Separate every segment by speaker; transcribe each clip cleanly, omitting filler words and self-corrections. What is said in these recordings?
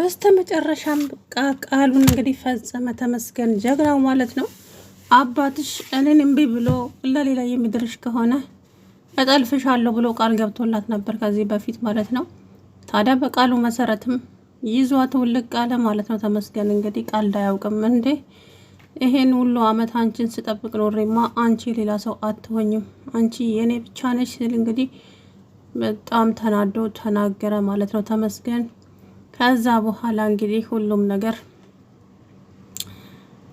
Speaker 1: በስተመጨረሻም ቃሉን እንግዲህ ፈጸመ። ተመስገን ጀግናው ማለት ነው። አባትሽ እኔን እምቢ ብሎ ለሌላ የሚድርሽ ከሆነ እጠልፍሻለሁ ብሎ ቃል ገብቶላት ነበር ከዚህ በፊት ማለት ነው። ታዲያ በቃሉ መሰረትም ይዟት ውልቅ ቃለ ማለት ነው። ተመስገን እንግዲህ ቃል አያውቅም እንዴ? ይሄን ሁሉ አመት አንቺን ስጠብቅ ኖሬማ አንቺ ሌላ ሰው አትሆኝም፣ አንቺ የኔ ብቻ ነሽ ሲል እንግዲህ በጣም ተናዶ ተናገረ ማለት ነው ተመስገን። ከዛ በኋላ እንግዲህ ሁሉም ነገር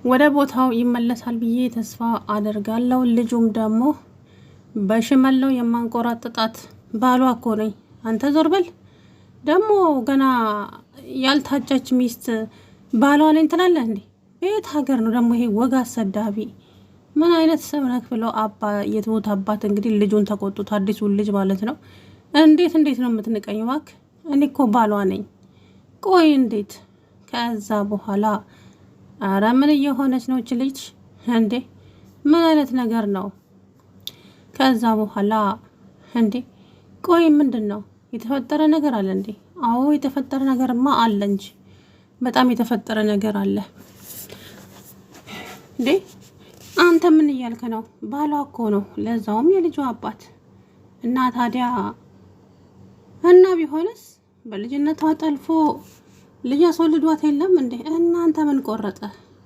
Speaker 1: ወደ ቦታው ይመለሳል ብዬ ተስፋ አደርጋለሁ። ልጁም ደግሞ በሽመለው የማንቆራጥጣት ባሏ እኮ ነኝ፣ አንተ ዞር በል ደግሞ ገና ያልታጨች ሚስት ባሏ ነኝ ትላለህ እንዴ? ቤት ሀገር ነው ደግሞ ይሄ ወግ አሰዳቢ ምን አይነት ሰው ነህ ብሎ የትሁት አባት እንግዲህ ልጁን ተቆጡት፣ አዲሱን ልጅ ማለት ነው። እንዴት ነው የምትንቀኝ? እባክህ እኔ እኮ ባሏ ነኝ። ቆይ እንዴት? ከዛ በኋላ አረ ምን እየሆነች ነው እች ልጅ እንዴ? ምን አይነት ነገር ነው? ከዛ በኋላ እንዴ ቆይ ምንድን ነው የተፈጠረ ነገር አለ እንዴ? አዎ የተፈጠረ ነገርማ አለ እንጂ በጣም የተፈጠረ ነገር አለ እንዴ። አንተ ምን እያልክ ነው? ባሏ እኮ ነው፣ ለዛውም የልጇ አባት እና ታዲያ እና ቢሆንስ በልጅነቷ ጠልፎ ልጅ አስወልዷት የለም እንዴ? እናንተ ምን ቆረጠ?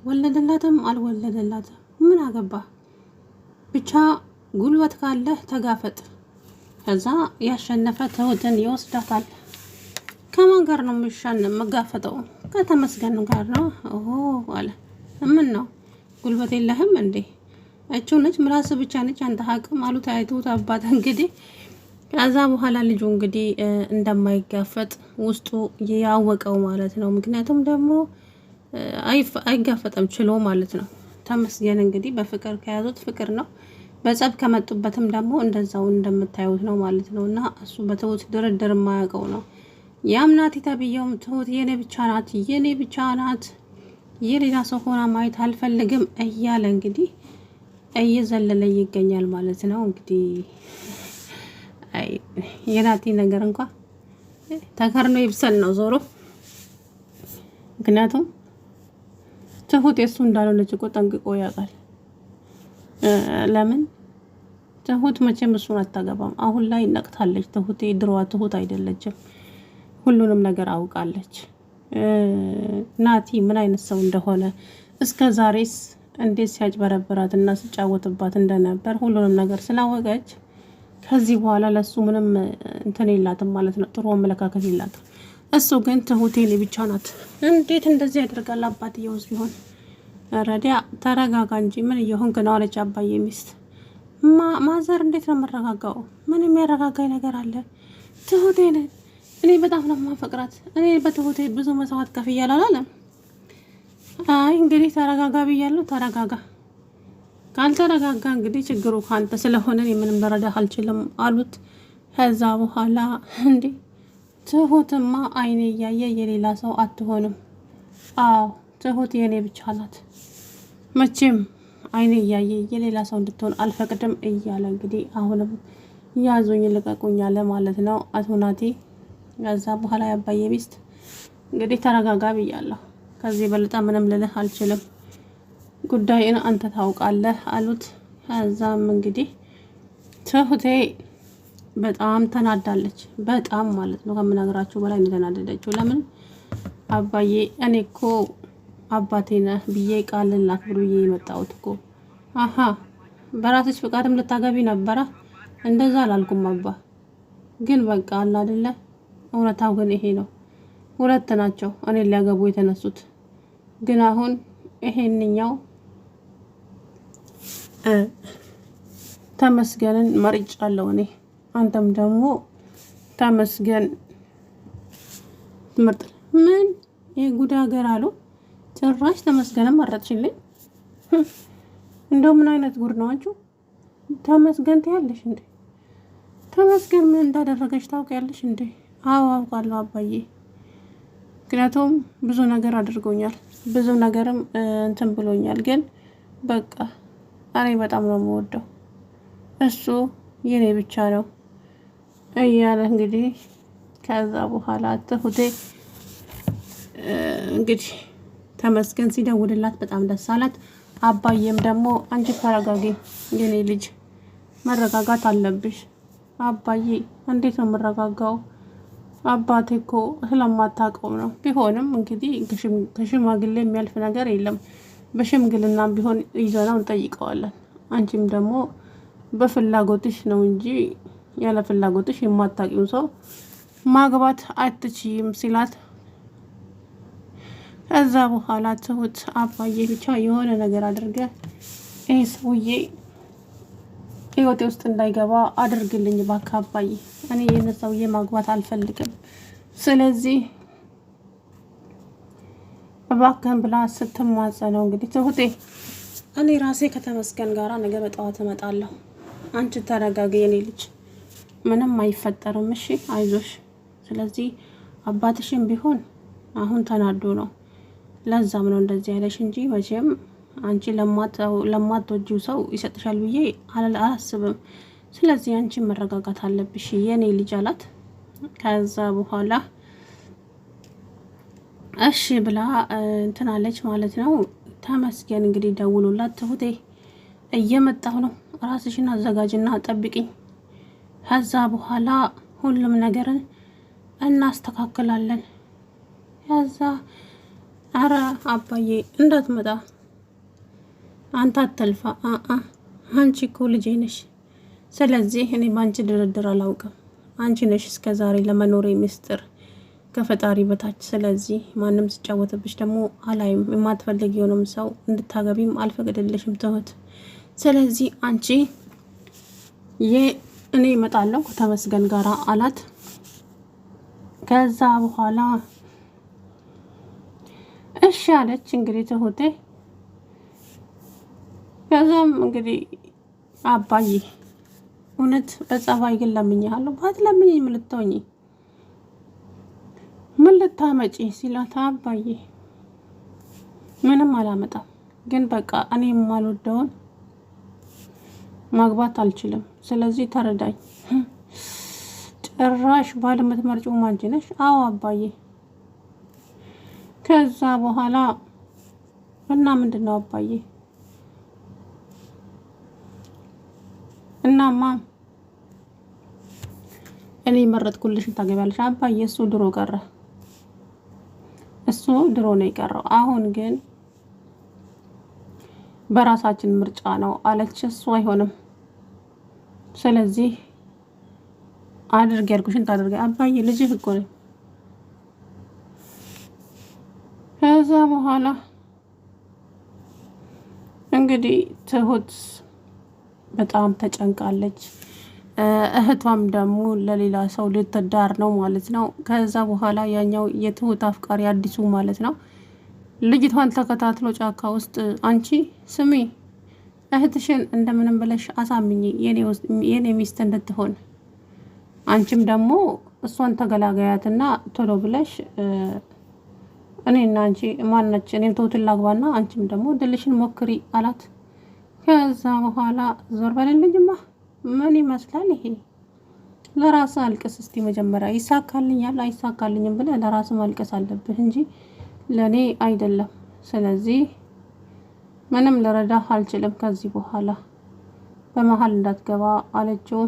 Speaker 1: ወለደላትም አልወለደላትም ምን አገባ? ብቻ ጉልበት ካለህ ተጋፈጥ። ከዛ ያሸነፈ ትሁትን ይወስዳታል። ከማን ጋር ነው መጋፈጠው? ከተመስገን ጋር ነው። ኦሆ አለ። ምን ነው ጉልበት የለህም እንዴ? እቺው ነች ምላስ ብቻ ነች አንተ ሀቅም አሉት አይቱት አባት እንግዲህ። ከዛ በኋላ ልጁ እንግዲህ እንደማይጋፈጥ ውስጡ ያወቀው ማለት ነው። ምክንያቱም ደግሞ አይጋፈጥም ችሎ ማለት ነው። ተመስገን እንግዲህ በፍቅር ከያዙት ፍቅር ነው፣ በጸብ ከመጡበትም ደግሞ እንደዛው እንደምታዩት ነው ማለት ነው። እና እሱ በትሁት ድርድር የማያውቀው ነው። ያምናት ተብዬውም ትሁት የኔ ብቻ ናት፣ የኔ ብቻ ናት፣ የሌላ ሰው ሆና ማየት አልፈልግም እያለ እንግዲህ እየዘለለ ይገኛል ማለት ነው። እንግዲህ የናቲ ነገር እንኳን ተከርኖ ይብሰል ነው ዞሮ። ምክንያቱም ትሁት የሱ እንዳልሆነች እኮ ጠንቅቆ ያውቃል። ለምን ትሁት መቼም እሱን አታገባም። አሁን ላይ ነቅታለች ትሁት፣ ድሮዋ ትሁት አይደለችም። ሁሉንም ነገር አውቃለች። ናቲ ምን አይነት ሰው እንደሆነ እስከ ዛሬስ እንዴት ሲያጭበረብራት እና ሲጫወትባት እንደነበር ሁሉንም ነገር ስላወቀች ከዚህ በኋላ ለሱ ምንም እንትን የላትም ማለት ነው። ጥሩ አመለካከት የላትም። እሱ ግን ትሁቴ እኔ ብቻ ናት። እንዴት እንደዚህ ያደርጋል? አባትየውስ ቢሆን ረዲያ ተረጋጋ እንጂ ምን እየሆንክ ነው አለች አባዬ ሚስት። ማዘር እንዴት ነው የምረጋጋው? ምን የሚያረጋጋኝ ነገር አለ? ትሁቴን እኔ በጣም ነው የማፈቅራት። እኔ በትሁቴ ብዙ መስዋዕት ከፍያለሁ አላለም? አይ እንግዲህ ተረጋጋ ብያለሁ። ተረጋጋ። ካልተረጋጋ እንግዲህ ችግሩ ካንተ ስለሆነ ምንም ልረዳህ አልችልም አሉት። ከዛ በኋላ እንዴ ትሁትማ አይኔ እያየ የሌላ ሰው አትሆንም። አዎ ትሁት የኔ ብቻ ናት፣ መቼም አይኔ እያየ የሌላ ሰው እንድትሆን አልፈቅድም እያለ እንግዲህ አሁንም ያዙኝ ልቀቁኝ አለ ማለት ነው አቶ ናቲ። ከዛ በኋላ ያባዬ ሚስት እንግዲህ ተረጋጋ ብያለሁ፣ ከዚህ በልጣ ምንም ልልህ አልችልም፣ ጉዳይን አንተ ታውቃለህ አሉት። ከዛም እንግዲህ ትሁቴ በጣም ተናዳለች፣ በጣም ማለት ነው ከምነግራችሁ በላይ ተናደደችው። ለምን አባዬ እኔ እኮ አባቴ ነህ ብዬ ቃልን ላክብሩዬ የመጣሁት እኮ። አሀ በራስሽ ፍቃድም ልታገቢ ነበረ? እንደዛ አላልኩም አባ፣ ግን በቃ አለ አይደለ፣ እውነታው ግን ይሄ ነው። ሁለት ናቸው እኔ ሊያገቡ የተነሱት፣ ግን አሁን ይሄንኛው ተመስገንን መርጫለሁ እኔ፣ አንተም ደግሞ ተመስገን ትመርጥ። ምን የጉድ ሀገር አሉ። ጭራሽ ተመስገንም መረጥሽልኝ። እንደው ምን አይነት ጉድ ነው አንቺ? ተመስገን ትያለሽ እንዴ? ተመስገን ምን እንዳደረገች ታውቂያለሽ እንዴ? አዎ አውቃለሁ አባዬ፣ ምክንያቱም ብዙ ነገር አድርጎኛል፣ ብዙ ነገርም እንትን ብሎኛል። ግን በቃ እኔ በጣም ነው የምወደው፣ እሱ የኔ ብቻ ነው እያለ እንግዲህ ከዛ በኋላ ትሁቴ እንግዲህ ተመስገን ሲደውልላት በጣም ደስ አላት። አባዬም ደግሞ አንቺ ተረጋጊ የኔ ልጅ መረጋጋት አለብሽ። አባዬ እንዴት ነው የምረጋጋው? አባቴ እኮ ስለማታውቀው ነው። ቢሆንም እንግዲህ ከሽማግሌ የሚያልፍ ነገር የለም። በሽምግልና ቢሆን ይዘናው እንጠይቀዋለን። አንቺም ደግሞ በፍላጎትሽ ነው እንጂ ያለ ፍላጎትሽ የማታውቂው ሰው ማግባት አትችይም ሲላት፣ ከዛ በኋላ ትሁት አባዬ ብቻ የሆነ ነገር አድርገ ይህ ሰውዬ ህይወቴ ውስጥ እንዳይገባ አድርግልኝ እባክህ አባዬ፣ እኔ ይህን ሰውዬ ማግባት አልፈልግም። ስለዚህ እባክህን ብላ ስትማጸነው እንግዲህ ትሁቴ እኔ ራሴ ከተመስገን ጋራ ነገ በጠዋት እመጣለሁ። አንቺ ተረጋጊ የኔ ልጅ፣ ምንም አይፈጠርም። እሺ አይዞሽ። ስለዚህ አባትሽም ቢሆን አሁን ተናዶ ነው፣ ለዛም ነው እንደዚህ ያለሽ እንጂ መቼም አንቺ ለማትወጂው ሰው ይሰጥሻል ብዬ አላስብም። ስለዚህ አንቺ መረጋጋት አለብሽ የኔ ልጅ አላት። ከዛ በኋላ እሺ ብላ እንትን አለች ማለት ነው። ተመስገን እንግዲህ ደውሎላት ትሁቴ እየመጣሁ ነው፣ ራስሽን አዘጋጅና ጠብቂኝ፣ ከዛ በኋላ ሁሉም ነገርን እናስተካክላለን። ከዛ አረ አባዬ እንዳትመጣ አንተ አትልፋ፣ አንቺ እኮ ልጄ ነሽ። ስለዚህ እኔ በአንቺ ድርድር አላውቅም። አንቺ ነሽ እስከ ዛሬ ለመኖሬ ምስጢር ከፈጣሪ በታች። ስለዚህ ማንም ሲጫወትብሽ ደግሞ አላይም። የማትፈልጊውንም ሰው እንድታገቢም አልፈቅድልሽም ትሁት። ስለዚህ አንቺ እኔ እመጣለሁ ከተመስገን ጋር አላት። ከዛ በኋላ እሺ አለች እንግዲህ ትሁቴ። ከዛም እንግዲህ አባዬ እውነት በጸባይ ግን ለምኜሃለሁ፣ ባትለምኚኝ ምን ልትሆኚ ምን ልታመጪ ሲላት፣ አባዬ ምንም አላመጣም፣ ግን በቃ እኔ የማልወደውን ማግባት አልችልም። ስለዚህ ተረዳኝ። ጭራሽ ባል የምትመርጪው አንቺ ነሽ? አዎ አባዬ። ከዛ በኋላ እና ምንድን ነው አባዬ? እናማ እኔ መረጥኩልሽን ታገቢያለሽ አባዬ። እሱ ድሮ ቀረ፣ እሱ ድሮ ነው የቀረው። አሁን ግን በራሳችን ምርጫ ነው አለች። እሱ አይሆንም፣ ስለዚህ አድርጊ ያልኩሽን ታደርጊ አባዬ። ልጅህ እኮ ነኝ። ከዛ በኋላ እንግዲህ ትሁት በጣም ተጨንቃለች። እህቷም ደግሞ ለሌላ ሰው ልትዳር ነው ማለት ነው። ከዛ በኋላ ያኛው የትሁት አፍቃሪ አዲሱ ማለት ነው ልጅቷን ተከታትሎ ጫካ ውስጥ አንቺ ስሚ እህትሽን እንደምንም ብለሽ አሳምኚ የኔ ሚስት እንድትሆን፣ አንቺም ደግሞ እሷን ተገላጋያትና ቶሎ ብለሽ እኔና አንቺ ማናች እኔም ትሁትን ላግባና አንቺም ደግሞ ድልሽን ሞክሪ አላት። ከዛ በኋላ ዞር በልልኝማ፣ ምን ይመስላል ይሄ? ለራስ አልቅስ እስቲ መጀመሪያ። ይሳካልኛል አይሳካልኝም ብለህ ለራስ ማልቀስ አለብህ እንጂ ለኔ አይደለም። ስለዚህ ምንም ልረዳህ አልችልም ከዚህ በኋላ፣ በመሀል እንዳትገባ አለችው።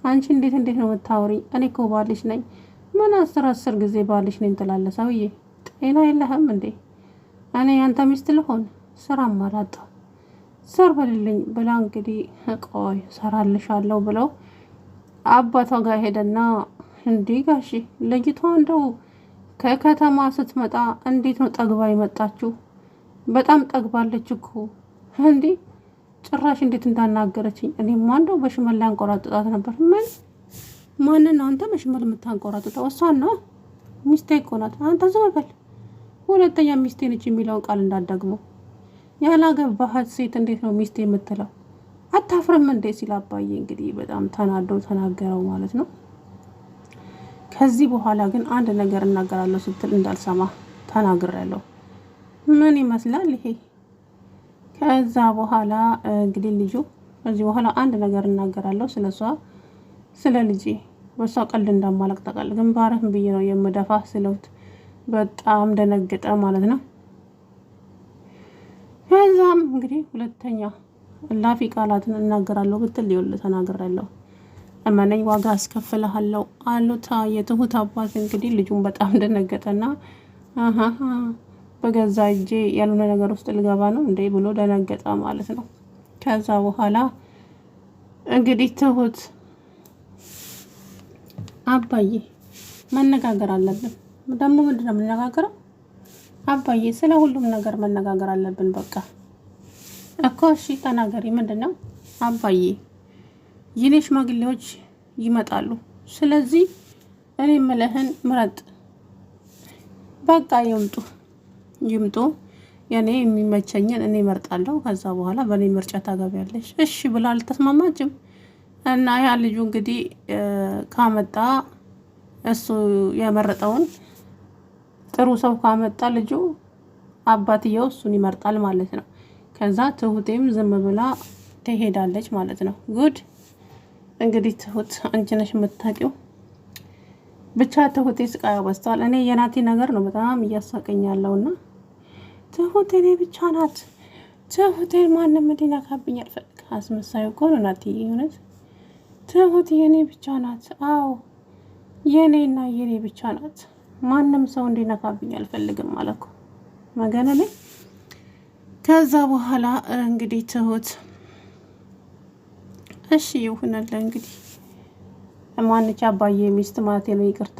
Speaker 1: አንቺ እንዴት ነው የምታወሪ? እኔ እኮ ባልሽ ነኝ። ምን አስር ጊዜ ባልሽ ነኝ ትላለህ? ሰውዬ ጤና የለህም እንዴ? እኔ ያንተ ሚስት ልሆን? ስራ አላጣሁ፣ ስር በልልኝ ብላ እንግዲህ ቆይ ሰራልሻለሁ ብለው አባቷ ጋር ሄደና እንዲህ ጋሺ ልጅቷ እንደው ከከተማ ስትመጣ እንዴት ነው ጠግባ የመጣችው? በጣም ጠግባለች እኮ እንዴ! ጭራሽ እንዴት እንዳናገረችኝ። እኔማ እንደው በሽመል ላይ አንቆራጥጣት ነበር። ማንን ነው አንተ በሽመል የምታንቆራጥጠው? እሷን ነው። ሚስቴ እኮ ናት። አንተ ዝም በል። ሁለተኛ ሚስቴ ነች የሚለውን ቃል እንዳትደግመው። ያላገባሃት ሴት እንዴት ነው ሚስቴ የምትለው? አታፍርም እንዴ? ሲል አባዬ እንግዲህ በጣም ተናዶ ተናገረው ማለት ነው። ከዚህ በኋላ ግን አንድ ነገር እናገራለሁ ስትል እንዳልሰማ ተናግሬያለሁ። ምን ይመስላል ይሄ? ከዛ በኋላ እንግዲህ ልጁ ከዚህ በኋላ አንድ ነገር እናገራለሁ ስለሷ፣ ስለ ልጄ በሷ ቀልድ እንደማለቅ ታውቃለህ። ግንባርህን ብዬ ነው የምደፋ ስለት በጣም ደነገጠ ማለት ነው። ከዛም እንግዲህ ሁለተኛ ላፊ ቃላትን እናገራለሁ ብትል ይኸውልህ ተናግሬያለሁ፣ እመነኝ ዋጋ አስከፍልሃለሁ አሉታ የትሁት አባት። እንግዲህ ልጁን በጣም ደነገጠና በገዛ እጄ ያልሆነ ነገር ውስጥ ልገባ ነው እንዴ ብሎ ደነገጠ ማለት ነው። ከዛ በኋላ እንግዲህ ትሁት አባዬ መነጋገር አለብን። ደግሞ ምንድነው የምንነጋገረው? አባዬ ስለ ሁሉም ነገር መነጋገር አለብን። በቃ እኮ እሺ ተናገሪ። ምንድነው? አባዬ የኔ ሽማግሌዎች ይመጣሉ። ስለዚህ እኔ የምልህን ምረጥ። በቃ ይምጡ። የኔ የሚመቸኝን እኔ እመርጣለሁ። ከዛ በኋላ በእኔ ምርጫ ታገቢያለሽ። እሺ ብላ አልተስማማችም። እና ያ ልጁ እንግዲህ ካመጣ እሱ የመረጠውን ጥሩ ሰው ካመጣ ልጁ አባትየው እሱን ይመርጣል ማለት ነው። ከዛ ትሁቴም ዝም ብላ ትሄዳለች ማለት ነው። ጉድ እንግዲህ ትሁት አንቺ ነሽ የምታውቂው። ብቻ ትሁቴ ስቃዩ በዝቷል። እኔ የናቲ ነገር ነው በጣም እያሳቀኝ ያለውና ትሁቴ እኔ ብቻ ናት። ትሁቴን ማንም እንዲነካብኝ አልፈልግም። አስመሳዩ እኮ ነው ናቲ። እውነት ትሁት የኔ ብቻ ናት። አዎ የኔና የኔ ብቻ ናት። ማንም ሰው እንዲነካብኝ አልፈልግም አለኩ መገነ ላይ። ከዛ በኋላ እንግዲህ ትሁት እሺ ይሁንልህ እንግዲህ ማንቻ አባዬ ሚስት ማለት ነው። ይቅርታ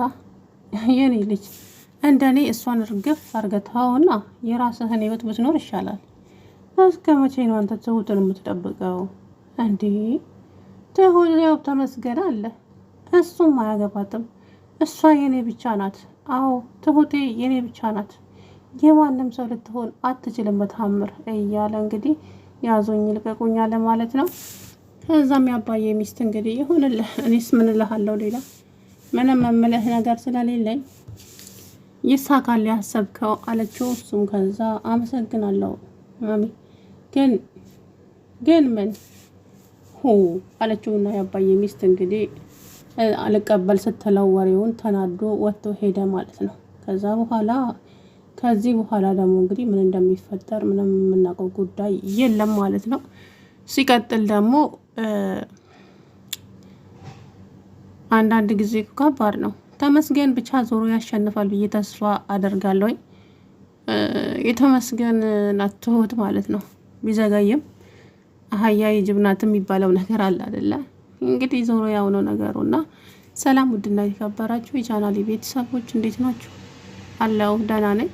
Speaker 1: የኔ ልጅ እንደኔ እሷን እርግፍ አርገታውና የራስህን ህይወት ብትኖር ይሻላል። እስከ መቼ ነው አንተ ትሁትን የምትጠብቀው እንዴ? ትሁት ያው ተመስገን አለ፣ እሱም አያገባትም። እሷ የኔ ብቻ ናት። አዎ ትሁቴ የኔ ብቻ ናት። የማንም ሰው ልትሆን አትችልም በታምር እያለ እንግዲህ ያዞኝ ልቀቁኝ አለ ማለት ነው። ከዛም ያባዬ ሚስት እንግዲህ ይሁንልህ፣ እኔስ ምን እልሃለሁ ሌላ ምንም የምልህ ነገር ስለሌለኝ ይሳካል ያሰብከው አለችው። እሱም ከዛ አመሰግናለሁ ማሚ ግን ምን አለችውና ያባዬ ሚስት እንግዲህ አልቀበል ስትለው ወሬውን ተናዶ ወጥቶ ሄደ ማለት ነው። ከዚህ በኋላ ደግሞ እንግዲህ ምን እንደሚፈጠር ምንም የምናውቀው ጉዳይ የለም ማለት ነው። ሲቀጥል ደግሞ አንዳንድ ጊዜ ከባድ ነው። ተመስገን ብቻ ዞሮ ያሸንፋል ብዬ ተስፋ አደርጋለሁ። የተመስገን ናት ትሁት ማለት ነው። ቢዘጋይም አህያ የጅብ ናት የሚባለው ነገር አለ አይደለ? እንግዲህ ዞሮ ያው ነው ነገሩና። ሰላም ውድና የተከበራችሁ የቻናሌ ቤተሰቦች እንዴት ናችሁ? አለው ደህና ነኝ።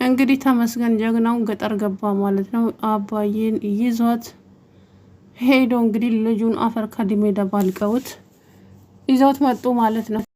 Speaker 1: እንግዲህ ተመስገን ጀግናው ገጠር ገባ ማለት ነው። አባዬን ይዟት ሄዶ እንግዲህ ልጁን አፈር ከድሜ ደባልቀውት ይዘውት መጡ ማለት ነው።